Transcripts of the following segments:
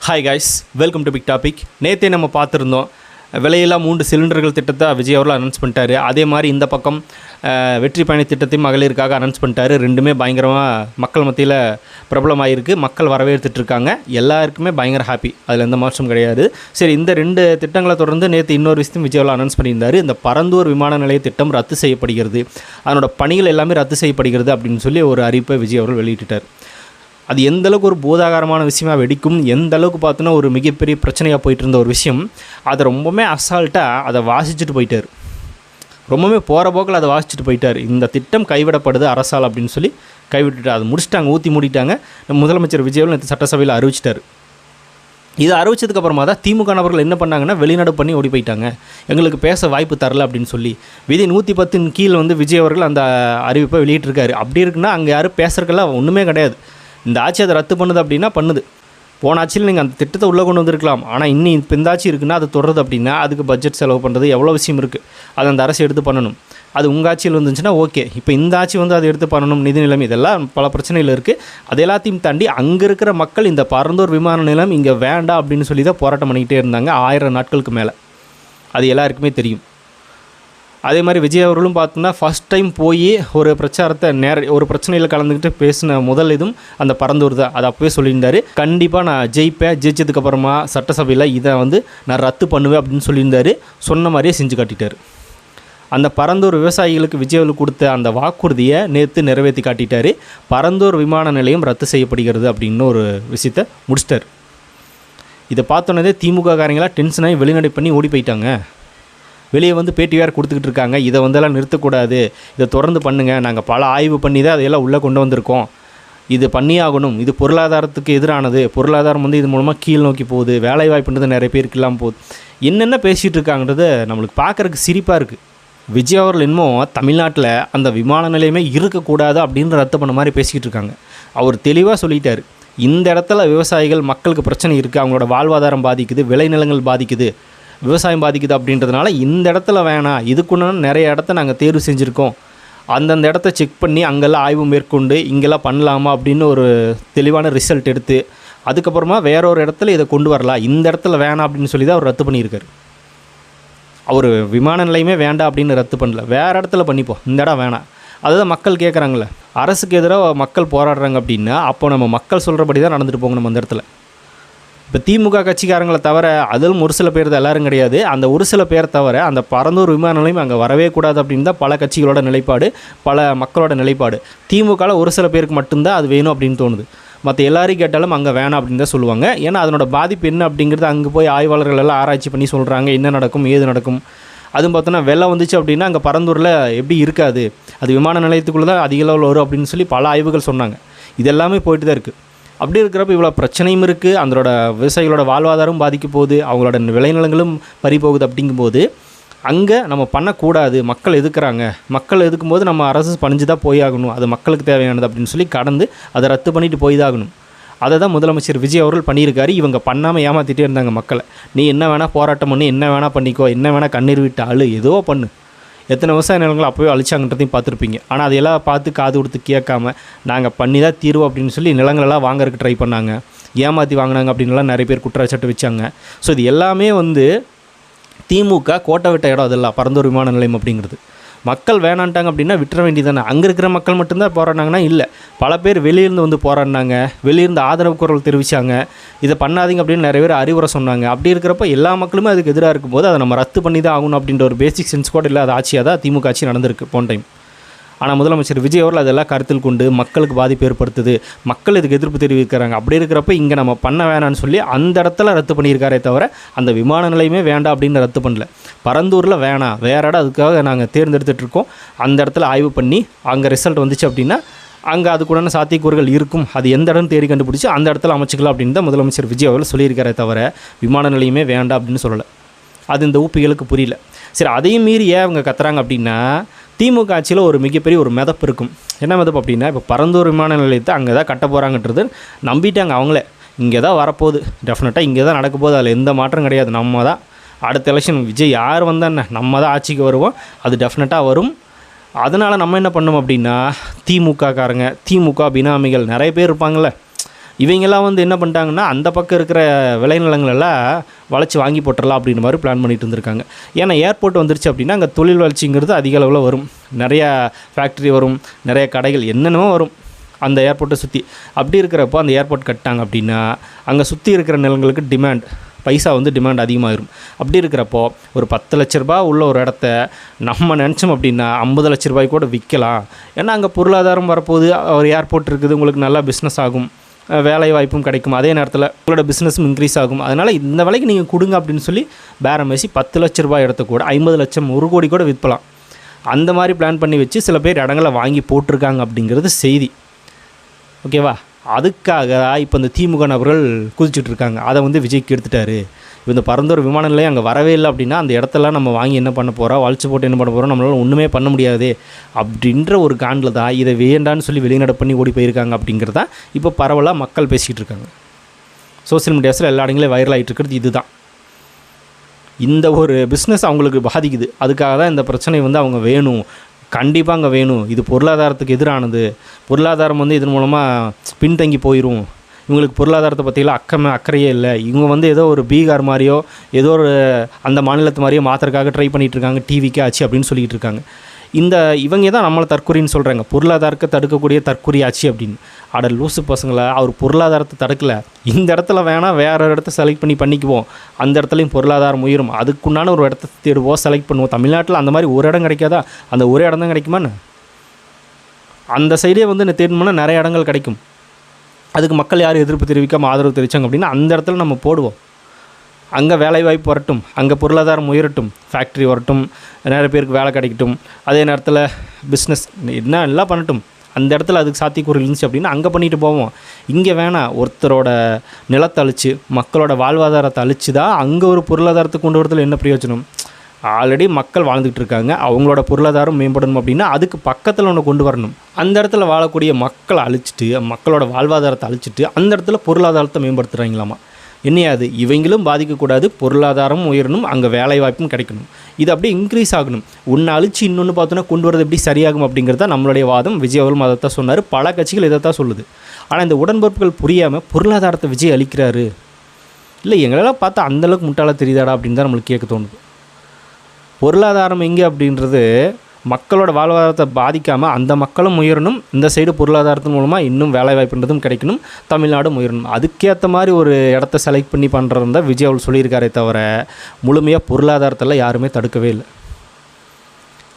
Hi guys, welcome to Big Topic. நேற்றே நம்ம பார்த்துருந்தோம், விலையில்லா 3 சிலிண்டர்கள் திட்டத்தை விஜய் அவர்கள் அனௌன்ஸ் பண்ணிட்டாரு. அதே மாதிரி இந்த பக்கம் வெற்றி பயணி திட்டத்தையும் மகளிருக்காக அனௌன்ஸ் பண்ணிட்டாரு. ரெண்டுமே பயங்கரமாக மக்கள் மத்தியில் பிரபலமாகிருக்கு, மக்கள் வரவேற்றுட்ருக்காங்க, எல்லாருக்குமே பயங்கர ஹாப்பி, அதில் எந்த மாற்றம் கிடையாது. சரி, இந்த 2 திட்டங்களை தொடர்ந்து நேற்று இன்னொரு விஷயத்தையும் விஜய் அவர்கள் அனௌன்ஸ் பண்ணியிருந்தார். இந்த பரந்தூர் விமான நிலைய திட்டம் ரத்து செய்யப்படுகிறது, அதனோட பணிகள் எல்லாமே ரத்து செய்யப்படுகிறது அப்படின்னு சொல்லி ஒரு அறிவிப்பை விஜய் அவர்கள் வெளியிட்டார். அது எந்தளவுக்கு ஒரு பூதாகாரமான விஷயமாக வெடிக்கும், எந்த அளவுக்கு பார்த்தோன்னா ஒரு மிகப்பெரிய பிரச்சனையாக போயிட்டு இருந்த ஒரு விஷயம், அதை ரொம்பவுமே அசால்ட்டாக அதை வாசிச்சுட்டு போயிட்டார். ரொம்பவுமே போகிற போக்கில் அதை வாசிச்சுட்டு போயிட்டார். இந்த திட்டம் கைவிடப்படுது அரசால் அப்படின்னு சொல்லி கைவிட்டுட்டு அதை முடிச்சிட்டாங்க, ஊற்றி மூடிட்டாங்க. நம்ம முதலமைச்சர் விஜய் அவர்கள் சட்டசபையில் அறிவிச்சிட்டார். இதை அறிவிச்சதுக்கப்புறமா தான் திமுக நபர்கள் என்ன பண்ணாங்கன்னா வெளிநாடு பண்ணி ஓடி போயிட்டாங்க, எங்களுக்கு பேச வாய்ப்பு தரல அப்படின்னு சொல்லி. விதி 110 கீழ் விஜய் அவர்கள் அந்த அறிவிப்பை வெளியிட்டிருக்காரு. அப்படி இருக்குன்னா அங்கே யாரும் பேசுறதுக்கெல்லாம் ஒன்றுமே கிடையாது. இந்த ஆட்சி அதை ரத்து பண்ணுது அப்படின்னா பண்ணுது. போன ஆட்சியில் நீங்கள் அந்த திட்டத்தை உள்ளே கொண்டு வந்திருக்கலாம், ஆனால் இப்போ இந்த ஆட்சி இருக்குன்னா அது தொடருது அப்படின்னா அதுக்கு பட்ஜெட் செலவு பண்ணுறது எவ்வளோ விஷயம் இருக்குது, அதை அந்த அரசு எடுத்து பண்ணணும். அது உங்கள் ஆட்சியில் வந்துச்சுன்னா ஓகே. இப்போ இந்த ஆட்சி அதை எடுத்து பண்ணணும், நிதி நிலைமை இதெல்லாம் பல பிரச்சனைகள் இருக்குது. அது எல்லாத்தையும் தாண்டி அங்கே இருக்கிற மக்கள் இந்த பரந்தூர் விமான நிலையம் இங்கே வேண்டாம் அப்படின்னு சொல்லி தான் போராட்டம் பண்ணிக்கிட்டே இருந்தாங்க 1000 நாட்களுக்கு மேலே. அது எல்லாருக்குமே தெரியும். அதே மாதிரி விஜய் அவர்களும் பார்த்தோன்னா ஃபஸ்ட் டைம் போய் ஒரு பிரச்சாரத்தை ஒரு பிரச்சனையில் கலந்துக்கிட்டு பேசின முதல் இதுவும் அந்த பரந்தூர் தான். அதை அப்போவே சொல்லியிருந்தார், கண்டிப்பாக நான் ஜெயிப்பேன், ஜெயிச்சதுக்கப்புறமா சட்டசபையில் இதை நான் ரத்து பண்ணுவேன் அப்படின்னு சொல்லியிருந்தார். சொன்ன மாதிரியே செஞ்சு காட்டிட்டார். அந்த பரந்தூர் விவசாயிகளுக்கு விஜய் அவர்கள் கொடுத்த அந்த வாக்குறுதியை நேற்று நிறைவேற்றி காட்டிட்டார். பரந்தூர் விமான நிலையம் ரத்து செய்யப்படுகிறது அப்படின்னு ஒரு விஷயத்தை முடிச்சிட்டார். இதை பார்த்தோன்னதே திமுக காரங்களாம் டென்ஷனாகி வெளிநடை பண்ணி ஓடி போயிட்டாங்க. வெளியே பேட்டி வேறு கொடுத்துக்கிட்டு இருக்காங்க, இதை எல்லாம் நிறுத்தக்கூடாது, இதை தொடர்ந்து பண்ணுங்கள், நாங்கள் பல ஆய்வு பண்ணி தான் அதையெல்லாம் உள்ளே கொண்டு வந்திருக்கோம், இது பண்ணியாகணும், இது பொருளாதாரத்துக்கு எதிரானது, பொருளாதாரம் இது மூலமாக கீழ் நோக்கி போகுது, வேலைவாய்ப்புன்றது நிறைய பேருக்கு இல்லாமல் போகுது, என்னென்ன பேசிகிட்டு இருக்காங்கன்றது நம்மளுக்கு பார்க்குறதுக்கு சிரிப்பாக இருக்குது. விஜய் அவர்கள் என்னமோ தமிழ்நாட்டில் அந்த விமான நிலையமே இருக்கக்கூடாது அப்படின்னு ரத்து பண்ண மாதிரி பேசிக்கிட்டு இருக்காங்க. அவர் தெளிவாக சொல்லிட்டார், இந்த இடத்துல விவசாயிகள் மக்களுக்கு பிரச்சனை இருக்குது, அவங்களோட வாழ்வாதாரம் பாதிக்குது, விளைநிலங்கள் பாதிக்குது, விவசாயம் பாதிக்குது அப்படின்றதுனால இந்த இடத்துல வேணாம், இதுக்குன்னு நிறைய இடத்த நாங்கள் தேர்வு செஞ்சுருக்கோம், அந்தந்த இடத்த செக் பண்ணி அங்கெல்லாம் ஆய்வு மேற்கொண்டு இங்கெல்லாம் பண்ணலாமா அப்படின்னு ஒரு தெளிவான ரிசல்ட் எடுத்து அதுக்கப்புறமா வேற ஒரு இடத்துல இதை கொண்டு வரலாம், இந்த இடத்துல வேணாம் அப்படின்னு சொல்லி தான் அவர் ரத்து பண்ணியிருக்காரு. அவர் விமான நிலையமே வேண்டாம் அப்படின்னு ரத்து பண்ணல, வேறு இடத்துல பண்ணிப்போம், இந்த இடம் வேணாம். அதுதான் மக்கள் கேட்குறாங்களே, அரசுக்கு எதிராக மக்கள் போராடுறாங்க அப்படின்னா அப்போ நம்ம மக்கள் சொல்கிறபடி தான் நடந்துட்டு போங்க நம்ம அந்த இடத்துல. இப்போ திமுக கட்சிக்காரங்களை தவிர, அதிலும் ஒரு சில பேர் தான், எல்லோரும் கிடையாது, அந்த ஒரு சில பேர் தவிர அந்த பரந்தூர் விமான நிலையம் அங்கே வரவே கூடாது அப்படின்னு தான் பல கட்சிகளோட நிலைப்பாடு, பல மக்களோட நிலைப்பாடு. திமுகவில் ஒரு சில பேருக்கு மட்டும்தான் அது வேணும் அப்படின்னு தோணுது, மற்ற எல்லாரையும் கேட்டாலும் அங்கே வேணாம் அப்படின்னு தான் சொல்லுவாங்க. ஏன்னா அதனோட பாதிப்பு என்ன அப்படிங்கிறது அங்கே போய் ஆய்வாளர்கள் எல்லாம் ஆராய்ச்சி பண்ணி சொல்கிறாங்க, என்ன நடக்கும் ஏது நடக்கும். அதுவும் பார்த்தோன்னா வெள்ளம் வந்துச்சு அப்படின்னா அங்கே பரந்தூரில் எப்படி இருக்காது, அது விமான நிலையத்துக்குள்ளே தான் அதிக அளவில் வரும் அப்படின்னு சொல்லி பல ஆய்வுகள் சொன்னாங்க. இது எல்லாமே போயிட்டு தான் இருக்குது. அப்படி இருக்கிறப்ப இவ்வளோ பிரச்சனையும் இருக்குது, அதனோட விவசாயிகளோட வாழ்வாதாரம் பாதிக்க போகுது, அவங்களோட விளைநிலங்களும் பறி போகுது. அப்படிங்கும்போது அங்கே நம்ம பண்ணக்கூடாது, மக்கள் எதுக்குறாங்க, மக்கள் எதுக்கும்போது நம்ம அரசு பணிஞ்சு தான் போயாகணும், அது மக்களுக்கு தேவையானது அப்படின்னு சொல்லி கடந்து அதை ரத்து பண்ணிட்டு போய் தான் ஆகணும். அதை தான் முதலமைச்சர் விஜய் அவர்கள் பண்ணியிருக்காரு. இவங்க பண்ணாமல் ஏமாற்றிட்டே இருந்தாங்க மக்களை. நீ என்ன வேணால் போராட்டம் பண்ணி, என்ன வேணால் பண்ணிக்கோ, என்ன வேணால் கண்ணீர் விட்டு அழு, ஏதோ பண்ணு. எத்தனை விவசாய நிலங்களை அப்போவே அழிச்சாங்கன்றதையும் பார்த்துருப்பீங்க. ஆனால் அதையெல்லாம் பார்த்து காது கொடுத்து கேட்காம நாங்கள் பண்ணி தான் தீர்வு அப்படின்னு சொல்லி நிலங்களெல்லாம் வாங்கறதுக்கு ட்ரை பண்ணாங்க, ஏமாற்றி வாங்கினாங்க அப்படின்லாம் நிறைய பேர் குற்றச்சாட்டு வச்சாங்க. ஸோ இது எல்லாமே திமுக கோட்டை விட்ட இடம் அதெல்லாம் பரந்தூர் விமான நிலையம் அப்படிங்கிறது. மக்கள் வேணான்ட்டாங்க அப்படின்னா விட்டுற வேண்டியதானே. அங்கே இருக்கிற மக்கள் மட்டும்தான் போராடினாங்கன்னா இல்லை, பல பேர் வெளியிருந்து போராடினாங்க, வெளியிருந்து ஆதரவு குரல் தெரிவித்தாங்க, இதை பண்ணாதீங்க அப்படின்னு நிறைய பேர் அறிவுரை சொன்னாங்க. அப்படி இருக்கிறப்ப எல்லா மக்களுமே அதுக்கு எதிராக இருக்கும்போது அதை நம்ம ரத்து பண்ணி தான் ஆகணும் அப்படின்ற ஒரு பேசிக் சென்ஸ் கூட இல்லாத ஆட்சியாக தான் திமுக ஆட்சி நடந்திருக்கு போன டைம். ஆனால் முதலமைச்சர் விஜய் அவர்கள் அதெல்லாம் கருத்தில் கொண்டு மக்களுக்கு பாதிப்பு ஏற்படுத்துது, மக்கள் இதுக்கு எதிர்ப்பு தெரிவிக்கிறாங்க. அப்படி இருக்கிறப்ப இங்கே நம்ம பண்ண வேணான்னு சொல்லி அந்த இடத்துல ரத்து பண்ணியிருக்காரே தவிர அந்த விமான நிலையமே வேண்டாம் அப்படின்னு ரத்து பண்ணல. பரந்தூரில் வேணாம், வேறு இடம் அதுக்காக நாங்கள் தேர்ந்தெடுத்துட்ருக்கோம், அந்த இடத்துல ஆய்வு பண்ணி அங்கே ரிசல்ட் வந்துச்சு அப்படின்னா அங்கே அதுக்குடான சாத்தியக்கூறுகள் இருக்கும், அது எந்த இடம் தேடி கண்டுபிடிச்சி அந்த இடத்துல அமைச்சிக்கலாம் அப்படின்னு தான் முதலமைச்சர் விஜய் அவர்கள் சொல்லியிருக்காரே தவிர விமான நிலையமே வேண்டாம் அப்படின்னு சொல்லலை. அது இந்த ஊப்பிகளுக்கு புரியல. சரி, அதையும் மீறி ஏன் அவங்க கத்துறாங்க அப்படின்னா திமுக ஆட்சியில் ஒரு மிகப்பெரிய ஒரு மிதப்பு இருக்கும். என்ன மிதப்பு அப்படின்னா, இப்போ பரந்தூர் விமான நிலையத்தை அங்கே தான் கட்ட போகிறாங்கன்றது நம்பிட்டாங்க அவங்களே. இங்கே தான் வரப்போகுது, டெஃபினட்டாக இங்கே தான் நடக்க போகுது, அதில் எந்த மாற்றம் கிடையாது, நம்ம தான் அடுத்த எலெக்ஷன் விஜய் யார் வந்தால் நம்ம தான் ஆட்சிக்கு வருவோம், அது டெஃபினட்டாக வரும். அதனால் நம்ம என்ன பண்ணோம் அப்படின்னா திமுக காரங்க, திமுக பினாமிகள் நிறைய பேர் இருப்பாங்கள்ல, இவங்கெல்லாம் வந்து என்ன பண்ணிட்டாங்கன்னா அந்த பக்கம் இருக்கிற விளைநிலங்களெல்லாம் வளைச்சி வாங்கி போட்டுடலாம் அப்படின்ற மாதிரி பிளான் பண்ணிட்டு இருந்திருக்காங்க. ஏன்னா ஏர்போர்ட் வந்துருச்சு அப்படின்னா அங்கே தொழில் வளர்ச்சிங்கிறது அதிக அளவில் வரும், நிறையா ஃபேக்ட்ரி வரும், நிறைய கடைகள் என்னென்னமோ வரும் அந்த ஏர்போர்ட்டை சுற்றி. அப்படி இருக்கிறப்போ அந்த ஏர்போர்ட் கட்டாங்க அப்படின்னா அங்கே சுற்றி இருக்கிற நிலங்களுக்கு பைசா வந்து டிமாண்ட் அதிகமாகிடும். அப்படி இருக்கிறப்போ ஒரு 10 லட்ச ரூபா உள்ள ஒரு இடத்த நம்ம நினச்சோம் அப்படின்னா 50 லட்ச ரூபாய்க்கு கூட விற்கலாம். ஏன்னா அங்கே பொருளாதாரம் வரப்போகுது, ஒரு ஏர்போர்ட் இருக்குது, உங்களுக்கு நல்லா பிஸ்னஸ் ஆகும், வேலை வாய்ப்பும் கிடைக்கும், அதே நேரத்தில் உங்களோட பிஸ்னஸும் இன்க்ரீஸ் ஆகும். அதனால் இந்த விலைக்கு நீங்கள் கொடுங்க அப்படின்னு சொல்லி பேரம் பேசி 10 லட்ச ரூபாய் இடத்த கூட 50 லட்சம் 1 கோடி கூட விற்பலாம். அந்த மாதிரி பிளான் பண்ணி வச்சு சில பேர் இடங்களை வாங்கி போட்டிருக்காங்க அப்படிங்கிறது செய்தி. ஓகேவா? அதுக்காக இப்போ இந்த திமுக நபர்கள் குதிச்சுட்டு இருக்காங்க. அதை வந்து விஜய்க்கு எடுத்துட்டாரு. இப்போ இந்த பரந்தூர் விமான நிலையம் அங்கே வரவே இல்லை அப்படின்னா அந்த இடத்தெல்லாம் நம்ம வாங்கி என்ன பண்ண போகிறோம், வளைச்சு போட்டு என்ன பண்ண போகிறோம், நம்மளால் ஒன்றுமே பண்ண முடியாது அப்படின்ற ஒரு காண்டில் தான் இதை வேண்டான்னு சொல்லி வெளிநடை பண்ணி ஓடி போயிருக்காங்க. அப்படிங்கிறதா இப்போ பரவலாக மக்கள் பேசிக்கிட்டு இருக்காங்க. சோசியல் மீடியாஸில் எல்லா இடங்களையும் வைரல் ஆகிட்டு இருக்கிறது இதுதான். இந்த ஒரு பிஸ்னஸ் அவங்களுக்கு பாதிக்குது. அதுக்காக தான் இந்த பிரச்சனை வந்து அவங்க வேணும், கண்டிப்பாக அங்கே வேணும். இது பொருளாதாரத்துக்கு எதிரானது. பொருளாதாரம் வந்து இதன் மூலமாக பின்தங்கி போயிடும். இவங்களுக்கு பொருளாதாரத்தை பற்றிலாம் அக்கறையே இல்லை. இவங்க வந்து ஏதோ ஒரு பீகார் மாதிரியோ ஏதோ ஒரு அந்த மாநிலத்து மாதிரியோ மாத்திரக்காக ட்ரை பண்ணிகிட்ருக்காங்க, டிவிக்கே ஆச்சு அப்படின்னு சொல்லிகிட்டு இருக்காங்க. இவங்க தான் நம்மளை தற்கொலைன்னு சொல்கிறாங்க, பொருளாதாரத்தை தடுக்கக்கூடிய தற்கொலை ஆச்சு அப்படின்னு. அட லூசு பசங்களை, அவர் பொருளாதாரத்தை தடுக்கலை, இந்த இடத்துல வேணால் வேறு இடத்த செலக்ட் பண்ணிக்குவோம், அந்த இடத்துலையும் பொருளாதாரம் உயரும், அதுக்குண்டான ஒரு இடத்த தேடுவோம், செலக்ட் பண்ணுவோம். தமிழ்நாட்டில் அந்த மாதிரி ஒரு இடம் கிடைக்காதா? அந்த ஒரு இடம் தான் கிடைக்குமான்னு அந்த சைடே வந்து தேடணும்னா நிறைய இடங்கள் கிடைக்கும். அதுக்கு மக்கள் யார் எதிர்ப்பு தெரிவிக்காமல் ஆதரவு தெரிவித்தாங்க அப்படின்னா அந்த இடத்துல நம்ம போடுவோம். அங்கே வேலை வாய்ப்பு வரட்டும், அங்கே பொருளாதாரம் உயரட்டும், ஃபேக்ட்ரி வரட்டும், நிறைய பேருக்கு வேலை கிடைக்கட்டும், அதே நேரத்தில் பிஸ்னஸ் என்ன எல்லாம் பண்ணட்டும். அந்த இடத்துல அதுக்கு சாத்தியக்கூறு இருந்துச்சு அப்படின்னா அங்கே பண்ணிட்டு போவோம். இங்கே வேணாம், ஒருத்தரோட நிலத்தை அழிச்சு மக்களோட வாழ்வாதாரத்தை அழிச்சு தான் அங்கே ஒரு பொருளாதாரத்தை கொண்டு வரதுல என்ன பிரயோஜனம்? ஆல்ரெடி மக்கள் வாழ்ந்துக்கிட்டு இருக்காங்க, அவங்களோட பொருளாதாரம் மேம்படணும் அப்படின்னா அதுக்கு பக்கத்தில் ஒன்று கொண்டு வரணும். அந்த இடத்துல வாழக்கூடிய மக்களை அழிச்சிட்டு, மக்களோட வாழ்வாதாரத்தை அழிச்சிட்டு அந்த இடத்துல பொருளாதாரத்தை மேம்படுத்துகிறாங்களாமா. என்னையாது, இவங்களும் பாதிக்கக்கூடாது, பொருளாதாரம் உயரணும், அங்கே வேலை வாய்ப்பும் கிடைக்கணும், இது அப்படியே இன்க்ரீஸ் ஆகணும். ஒன்று அழிச்சு இன்னொன்று பார்த்தோன்னா கொண்டு வரது எப்படி சரியாகும் அப்படிங்கிறது தான் நம்மளுடைய வாதம். விஜய் அவர்களும் அதை தான் சொன்னார், பல கட்சிகள் இதை தான் சொல்லுது. ஆனால் இந்த உடன்பிறப்புகள் புரியாமல் பொருளாதாரத்தை விஜய் அளிக்கிறாரு. இல்லை, எங்களெல்லாம் பார்த்தா அந்தளவுக்கு முட்டாளாக தெரியுதாடா அப்படின்னு தான் நம்மளுக்கு கேட்க தோணுது. பொருளாதாரம் எங்கே அப்படின்றது மக்களோட வாழ்வாதாரத்தை பாதிக்காமல் அந்த மக்களும் உயரணும், இந்த சைடு பொருளாதாரத்தின் மூலமாக இன்னும் வேலைவாய்ப்புன்றதும் கிடைக்கணும், தமிழ்நாடும் உயரணும். அதுக்கேற்ற மாதிரி ஒரு இடத்த செலக்ட் பண்ணி பண்ணுறது தான் விஜய் அவர்கள் சொல்லியிருக்காரே தவிர முழுமையாக பொருளாதாரத்தில் யாருமே தடுக்கவே இல்லை.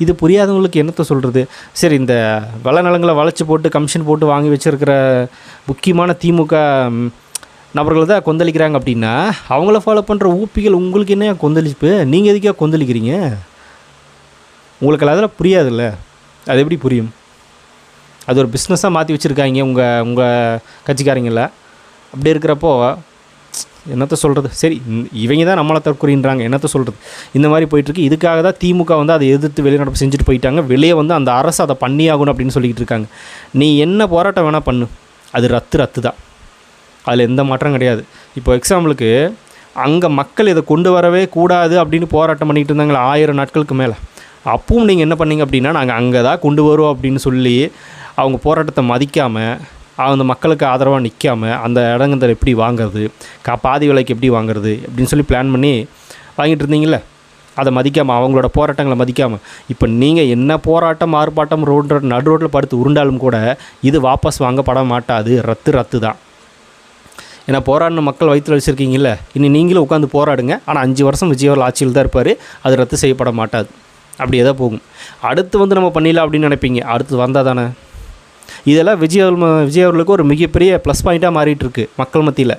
இது புரியாதவங்களுக்கு என்னத்தை சொல்கிறது? சரி, இந்த விளைநிலங்களை வளைச்சி போட்டு கமிஷன் போட்டு வாங்கி வச்சுருக்கிற முக்கியமான திமுக நபர்கள் தான் கொந்தளிக்கிறாங்க அப்படின்னா அவங்கள ஃபாலோ பண்ணுற ஊப்பிகள் உங்களுக்கு என்ன கொந்தளிப்பு? நீங்கள் எதுக்காக கொந்தளிக்கிறீங்க? உங்களுக்கு அதெல்லாம் புரியாதுல்ல, அது எப்படி புரியும்? அது ஒரு பிஸ்னஸாக மாற்றி வச்சுருக்காங்க உங்கள் கட்சிக்காரங்கள. அப்படி இருக்கிறப்போ என்னத்தை சொல்கிறது? சரி, இவங்க தான் நம்மளை தற்கொலைன்றாங்க, என்னத்தை சொல்கிறது? இந்த மாதிரி போயிட்டுருக்கு. இதுக்காக தான் திமுக வந்து அதை எதிர்த்து வெளிநடப்பு செஞ்சுட்டு போயிட்டாங்க. வெளியே வந்து அந்த அரசு அதை பண்ணி ஆகணும் அப்படின்னு சொல்லிக்கிட்டு இருக்காங்க. நீ என்ன போராட்டம் வேணால் பண்ணு, அது ரத்து தான், அதில் எந்த மாற்றம் கிடையாது. இப்போ எக்ஸாம்பிளுக்கு அங்கே மக்கள் இதை கொண்டு வரவே கூடாது அப்படின்னு போராட்டம் பண்ணிகிட்டு இருந்தாங்களே 1000 நாட்களுக்கு மேலே. அப்பவும் நீங்கள் என்ன பண்ணீங்க அப்படின்னா நாங்கள் அங்கே தான் கொண்டு வருவோம் அப்படின்னு சொல்லி அவங்க போராட்டத்தை மதிக்காமல், அந்த மக்களுக்கு ஆதரவாக நிற்காமல் அந்த இடங்களை எப்படி வாங்கிறது, பாதி விலைக்கு எப்படி வாங்குறது அப்படின்னு சொல்லி பிளான் பண்ணி வாங்கிட்டு இருந்தீங்களே, அதை மதிக்காமல், அவங்களோட போராட்டங்களை மதிக்காமல், இப்போ நீங்கள் என்ன போராட்டம் ஆர்ப்பாட்டம் நடு ரோட்டில் படுத்து உருண்டாலும் கூட இது வாபஸ் வாங்கப்பட மாட்டாது, ரத்து தான். ஏன்னா போராடின மக்கள் வயிற்றில் வச்சுருக்கீங்கல்ல, இனி நீங்களும் உட்காந்து போராடுங்க. ஆனால் 5 வருஷம் விஜய் அவர்கள் ஆட்சியில் தான் இருப்பார், அது ரத்து செய்யப்பட மாட்டாது, அப்படியே தான் போகும். அடுத்து வந்து நம்ம பண்ணிடலாம் அப்படின்னு நினைப்பீங்க, அடுத்து வந்தால் தானே. இதெல்லாம் விஜய் அவர்களுக்கு ஒரு மிகப்பெரிய ப்ளஸ் பாயிண்ட்டாக மாறிட்டுருக்கு மக்கள் மத்தியில்.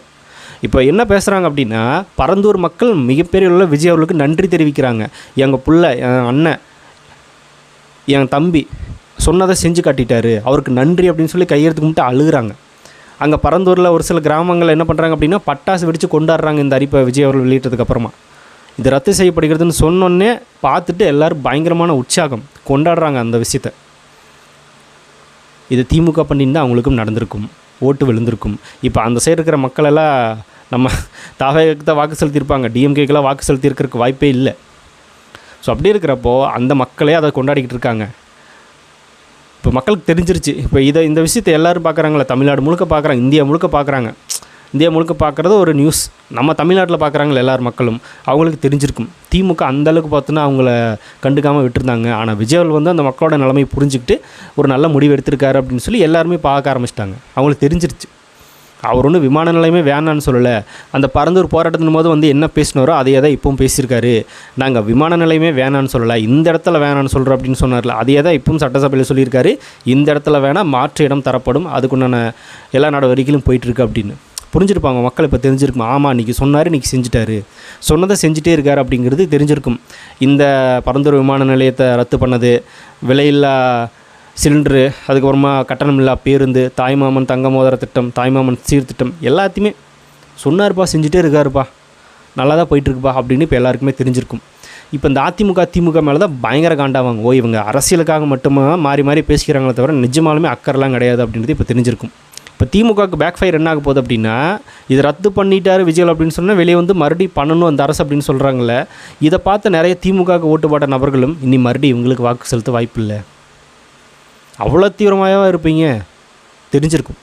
இப்போ என்ன பேசுகிறாங்க அப்படின்னா பரந்தூர் மக்கள் மிகப்பெரிய உள்ள விஜய் அவர்களுக்கு நன்றி தெரிவிக்கிறாங்க. எங்கள் பிள்ளை, என் அண்ணன், என் தம்பி சொன்னதை செஞ்சு காட்டிட்டாரு, அவருக்கு நன்றி அப்படின்னு சொல்லி கையெழுத்து கும்பிட்டு அழுகுறாங்க. அங்கே பரந்தூரில் ஒரு சில கிராமங்கள் என்ன பண்ணுறாங்க அப்படின்னா பட்டாசு வெடித்து கொண்டாடுறாங்க இந்த அறிப்பை விஜய் அவர்கள் வெளியிட்டதுக்கப்புறமா. இது ரத்து செய்யப்படுகிறதுன்னு சொன்னோன்னே பார்த்துட்டு எல்லோரும் பயங்கரமான உற்சாகம் கொண்டாடுறாங்க அந்த விஷயத்தை. இது திமுக பண்ணியிருந்தால் அவங்களுக்கும் நடந்திருக்கும், ஓட்டு விழுந்திருக்கும். இப்போ அந்த சைடு இருக்கிற மக்களெல்லாம் நம்ம தாவேக்கு தான் வாக்கு செலுத்தியிருப்பாங்க, டிஎம்கேக்கெல்லாம் வாக்கு செலுத்தியிருக்கிறதுக்கு வாய்ப்பே இல்லை. ஸோ அப்படி இருக்கிறப்போ அந்த மக்களே அதை கொண்டாடிக்கிட்டு இருக்காங்க. இப்போ மக்களுக்கு தெரிஞ்சிருச்சு. இப்போ இந்த விஷயத்தை எல்லோரும் பார்க்குறாங்களே, தமிழ்நாடு முழுக்க பார்க்குறாங்க, இந்தியா முழுக்க பார்க்குறாங்க. இந்தியா முழுக்க பார்க்குறது ஒரு நியூஸ். நம்ம தமிழ்நாட்டில் பார்க்குறாங்களே எல்லார் மக்களும், அவங்களுக்கு தெரிஞ்சிருக்கும். திமுக அந்தளவுக்கு பார்த்தோன்னா அவங்கள கண்டுக்காமல் விட்டுருந்தாங்க. ஆனால் விஜய் வந்து அந்த மக்களோட நிலைமை புரிஞ்சுக்கிட்டு ஒரு நல்ல முடிவு எடுத்திருக்காரு அப்படின்னு சொல்லி எல்லாருமே பார்க்க ஆரம்பிச்சிட்டாங்க. அவங்களுக்கு தெரிஞ்சிருச்சு. அவர் ஒன்றும் விமான நிலையமே வேணான்னு சொல்லலை. அந்த பரந்தூர் போராட்டத்தின் போது வந்து என்ன பேசினாரோ அதையே தான் இப்பவும் பேசியிருக்காரு. நாங்கள் விமான நிலையமே வேணான்னு சொல்லலை, இந்த இடத்துல வேணான்னு சொல்கிறோம் அப்படின்னு சொன்னார்ல, அதையே தான் இப்பவும் சட்டசபையில் சொல்லியிருக்காரு. இந்த இடத்துல வேணால் மாற்று இடம் தரப்படும், அதுக்குண்டான எல்லா நடவடிக்கையிலும் போயிட்டுருக்கு அப்படின்னு புரிஞ்சிருப்பாங்க மக்கள். இப்போ தெரிஞ்சிருக்கும், ஆமாம் இன்றைக்கி சொன்னார், இன்றைக்கி செஞ்சுட்டாரு, சொன்னதை செஞ்சுட்டே இருக்கார் அப்படிங்கிறது தெரிஞ்சிருக்கும். இந்த பரந்தூர் விமான நிலையத்தை ரத்து பண்ணது, விலையில்லா சிலிண்டரு, அதுக்கப்புறமா கட்டணமில்லா பேருந்து, தாய்மாமன் தங்க மோதிர திட்டம், தாய்மாமன் சீர்திட்டம் எல்லாத்தையுமே சொன்னார்ப்பா, செஞ்சுட்டே இருக்காருப்பா, நல்லா தான் போயிட்டுருக்குப்பா அப்படின்னு இப்போ எல்லாருக்குமே தெரிஞ்சிருக்கும். இப்போ இந்த திமுக மேலே தான் பயங்கர காண்டாவாங்க. இவங்க அரசியலுக்காக மட்டுமே மாறி மாறி பேசிக்கிறாங்களே தவிர நிஜமாலுமே அக்கறைலாம் கிடையாது அப்படின்றது இப்போ தெரிஞ்சிருக்கும். இப்போ திமுகவுக்கு பேக் ஃபயர் என்ன ஆக போகுது அப்படின்னா, இதை ரத்து பண்ணிட்டார் விஜய் அப்படின்னு சொன்னால் வெளியே வந்து மறுபடியும் பண்ணணும் அந்த அரசு அப்படின்னு சொல்கிறாங்களே, இதை பார்த்து நிறைய திமுகவுக்கு ஓட்டு போட்ட நபர்களும் இனி மறுபடியும் இவங்களுக்கு வாக்கு செலுத்த வாய்ப்பு இல்லை. அவ்வளோ தீவிரமாக இருப்பீங்க தெரிஞ்சிருக்கும்.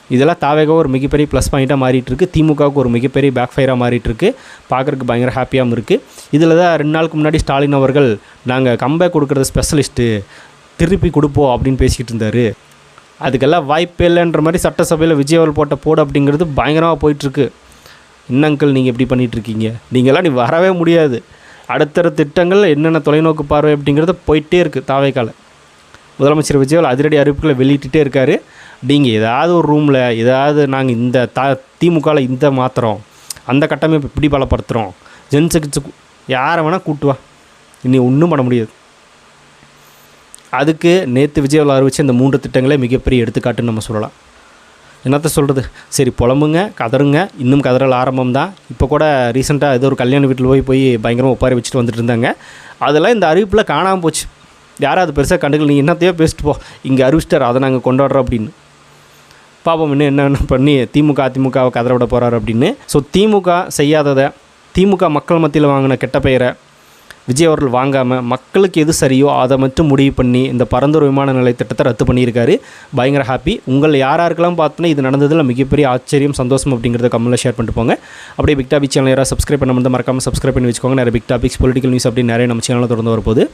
இதெல்லாம் தாவேக ஒரு மிகப்பெரிய ப்ளஸ் பாயிண்ட்டாக மாறிட்டுருக்கு, திமுகவுக்கு ஒரு மிகப்பெரிய பேக் ஃபயராக மாறிட்டுருக்கு. பார்க்குறதுக்கு பயங்கர ஹாப்பியாகவும் இருக்குது. இதில் தான் 2 நாளுக்கு முன்னாடி ஸ்டாலின் அவர்கள் நாங்கள் கம்பேக் கொடுக்குறது ஸ்பெஷலிஸ்ட்டு, திருப்பி கொடுப்போம் அப்படின்னு பேசிக்கிட்டு இருந்தார். அதுக்கெல்லாம் வாய்ப்பே இல்லைன்ற மாதிரி சட்டசபையில் விஜய் அவர்கள் போட்ட போடு அப்படிங்கிறது பயங்கரமாக போயிட்டுருக்கு. என்ன அங்கிள் நீங்கள் எப்படி பண்ணிகிட்ருக்கீங்க, நீங்கள்லாம் நீ வரவே முடியாது, அடுத்தடுத்த திட்டங்கள் என்னென்ன தொலைநோக்கு பார்வை அப்படிங்கிறது போயிட்டே இருக்குது. தாவேக்கால முதலமைச்சர் விஜய் அதிரடி அறிவிப்புகளை வெளியிட்டுட்டே இருக்கார். நீங்கள் ஏதாவது ஒரு ரூமில் ஏதாவது நாங்கள் இந்த திமுகவில் இந்த மாத்திரம், அந்த கட்டமைப்பு இப்படி பலப்படுத்துகிறோம், ஜென்ஸுக்கு யாரை வேணால் கூட்டுவா, இனி ஒன்றும் பண்ண முடியாது. அதுக்கு நேற்று விஜய் அறிவிச்சு இந்த 3 திட்டங்களே மிகப்பெரிய எடுத்துக்காட்டுன்னு நம்ம சொல்லலாம். என்னத்த சொல்கிறது, சரி புலம்புங்க கதறுங்க, இன்னும் கதறல் ஆரம்பம் தான். இப்போ கூட ரீசெண்டாக ஏதோ ஒரு கல்யாண வீட்டில் போய் பயங்கரமாக ஒப்பாரி வச்சுட்டு வந்துட்டு இருந்தாங்க. அதெல்லாம் இந்த அறிவிப்பில் காணாமல் போச்சு. யாராவது பெருசாக கண்டுக்கல, நீங்கள் என்னத்தையோ பேசிட்டு போ, இங்கே அறிவிச்சிட்டார், அதை நாங்கள் கொண்டாடுறோம் அப்படின்னு. பாப்போம் இன்னும் என்னென்ன பண்ணி அதிமுகவை கதற விட போகிறார் அப்படின்னு. ஸோ திமுக செய்யாததை, திமுக மக்கள் மத்தியில் வாங்கின கெட்ட பெயரை விஜய் அவர்கள் வாங்காமல் மக்களுக்கு எது சரியோ அதை மட்டும் முடிவு பண்ணி இந்த பரந்தூர் விமான நிலைய திட்டத்தை ரத்து பண்ணியிருக்காரு. பயங்கர ஹாப்பி. உங்கள் யாருக்கெல்லாம் பார்த்தோன்னா இது நடந்ததில் மிகப்பெரிய ஆச்சரியம், சந்தோஷம் அப்படிங்கிறத கமெண்ட்டில் ஷேர் பண்ணிட்டு போங்க. அப்படியே பிக் டாபிக் சேனல் யாராவது சப்ஸ்கிரைப் பண்ண வந்து மறக்காமல் சப்ஸ்கிரைப் பண்ணி வச்சுக்கோங்க. நிறைய பிக் டாபிக்ஸ், பொலிட்டிக்கல் நியூஸ் அப்படின்னு நிறைய நம்ம சேனலில் தொடர்ந்து வரப்போகுது.